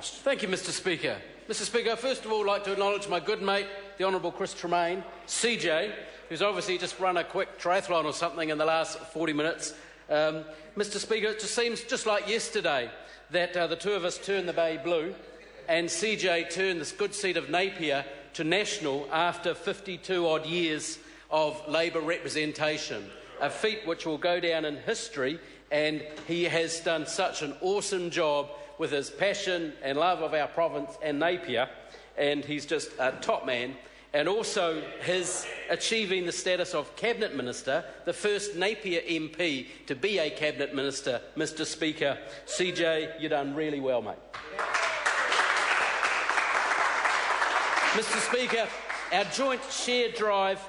Thank you, Mr Speaker. Mr Speaker, first of all, I'd like to acknowledge my good mate, the Honourable Chris Tremaine, CJ, who's obviously just run a quick triathlon or something in the last 40 minutes. Mr Speaker, it just seems just like yesterday that the two of us turned the Bay blue and CJ turned this good seat of Napier to National after 52-odd years of Labor representation, a feat which will go down in history, and he has done such an awesome job with his passion and love of our province and Napier, and he's just a top man. And also his achieving the status of Cabinet Minister, the first Napier MP to be a Cabinet Minister. Mr Speaker, CJ, you've done really well, mate. Mr Speaker, our joint shared drive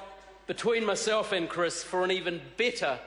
between myself and Chris for an even better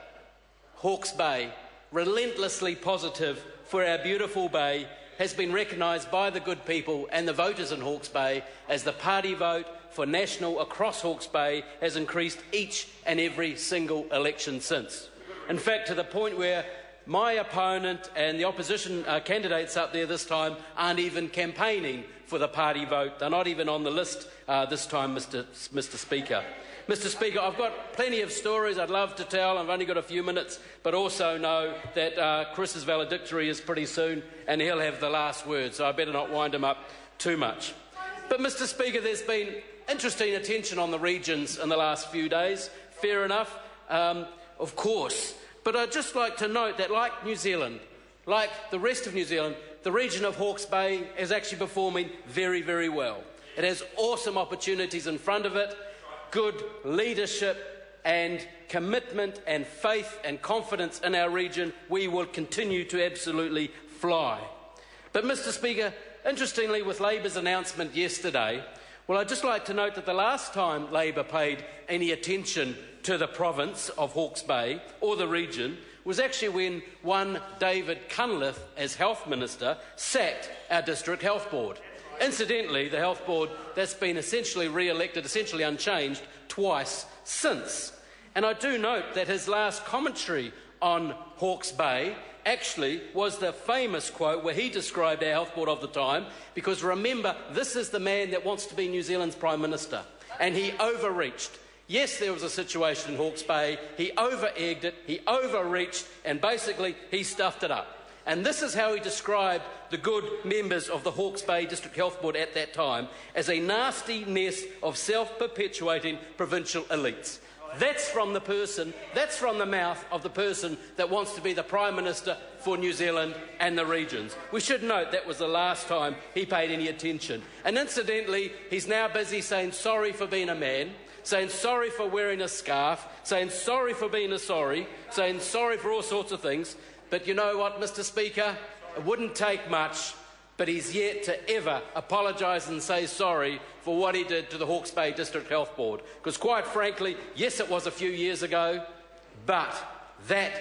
Hawke's Bay, relentlessly positive for our beautiful bay, has been recognised by the good people and the voters in Hawke's Bay as the party vote for National across Hawke's Bay has increased each and every single election since. In fact, to the point where my opponent and the opposition candidates up there this time aren't even campaigning for the party vote. They're not even on the list this time, Mr Speaker. Mr Speaker, I've got plenty of stories I'd love to tell. I've only got a few minutes, but also know that Chris's valedictory is pretty soon and he'll have the last word, so I better not wind him up too much. But Mr Speaker, there's been interesting attention on the regions in the last few days. Fair enough, of course. But I'd just like to note that like New Zealand, like the rest of New Zealand, the region of Hawke's Bay is actually performing very, very well. It has awesome opportunities in front of it, good leadership and commitment and faith and confidence in our region. We will continue to absolutely fly. But Mr Speaker, interestingly, with Labor's announcement yesterday, well, I'd just like to note that the last time Labor paid any attention to the province of Hawke's Bay or the region was actually when one David Cunliffe, as Health Minister, sacked our District Health Board. Incidentally, the Health Board that's been essentially re-elected, essentially unchanged, twice since. And I do note that his last commentary on Hawke's Bay actually was the famous quote where he described our Health Board of the time, because remember, this is the man that wants to be New Zealand's Prime Minister, and he overreached. Yes, there was a situation in Hawke's Bay, he over-egged it, he overreached, and basically he stuffed it up. And this is how he described the good members of the Hawke's Bay District Health Board at that time, as a nasty nest of self-perpetuating provincial elites. That's from the mouth of the person that wants to be the Prime Minister for New Zealand and the regions. We should note that was the last time he paid any attention. And incidentally, he's now busy saying sorry for being a man, saying sorry for wearing a scarf, saying sorry for being a sorry, saying sorry for all sorts of things. But you know what, Mr Speaker? It wouldn't take much, but he's yet to ever apologise and say sorry for what he did to the Hawke's Bay District Health Board. Because quite frankly, yes, it was a few years ago, but that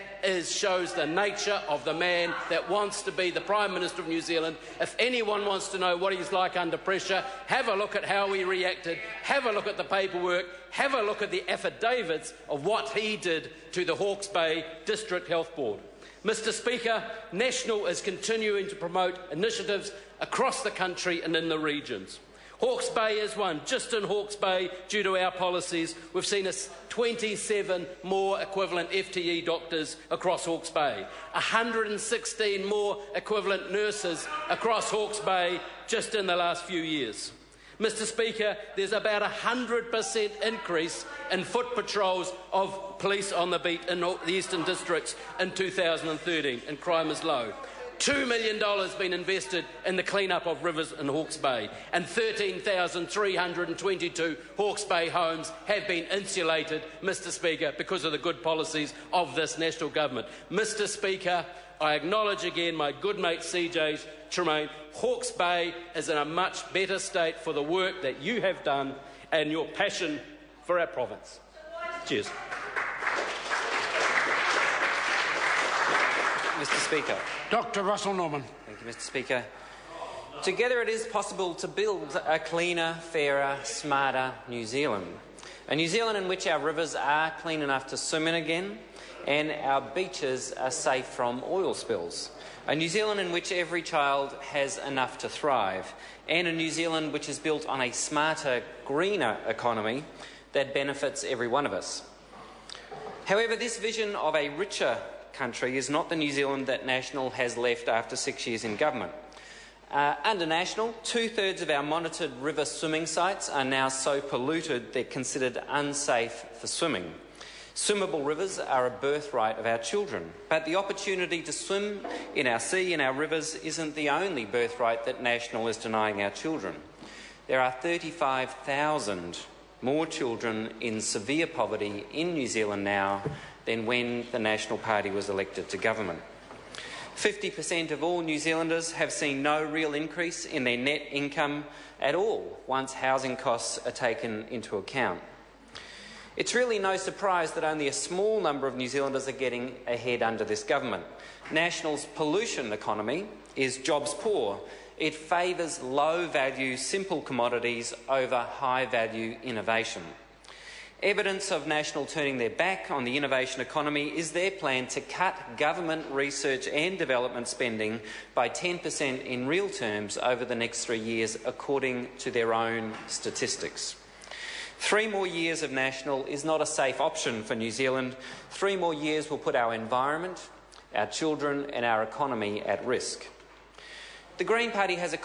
shows the nature of the man that wants to be the Prime Minister of New Zealand. If anyone wants to know what he's like under pressure, have a look at how he reacted, have a look at the paperwork, have a look at the affidavits of what he did to the Hawke's Bay District Health Board. Mr Speaker, National is continuing to promote initiatives across the country and in the regions. Hawke's Bay is one. Just in Hawke's Bay, due to our policies, we've seen 27 more equivalent FTE doctors across Hawke's Bay, 116 more equivalent nurses across Hawke's Bay just in the last few years. Mr Speaker, there's about 100% increase in foot patrols of police on the beat in the Eastern Districts in 2013, and crime is low. $2 million been invested in the clean-up of rivers in Hawke's Bay, and 13,322 Hawke's Bay homes have been insulated, Mr Speaker, because of the good policies of this national government. Mr Speaker, I acknowledge again my good mate CJ Tremaine. Hawke's Bay is in a much better state for the work that you have done and your passion for our province. Cheers. Mr Speaker. Dr Russell Norman. Thank you, Mr Speaker. Together it is possible to build a cleaner, fairer, smarter New Zealand. A New Zealand in which our rivers are clean enough to swim in again and our beaches are safe from oil spills. A New Zealand in which every child has enough to thrive. And a New Zealand which is built on a smarter, greener economy that benefits every one of us. However, this vision of a richer country is not the New Zealand that National has left after 6 years in government. Under National, 2/3 of our monitored river swimming sites are now so polluted they're considered unsafe for swimming. Swimmable rivers are a birthright of our children, but the opportunity to swim in our sea and our rivers isn't the only birthright that National is denying our children. There are 35,000 more children in severe poverty in New Zealand now than when the National Party was elected to government. 50% of all New Zealanders have seen no real increase in their net income at all once housing costs are taken into account. It's really no surprise that only a small number of New Zealanders are getting ahead under this government. National's pollution economy is jobs poor. It favours low-value, simple commodities over high-value innovation. Evidence of National turning their back on the innovation economy is their plan to cut government research and development spending by 10% in real terms over the next 3 years, according to their own statistics. 3 more years of National is not a safe option for New Zealand. 3 more years will put our environment, our children and our economy at risk. The Green Party has a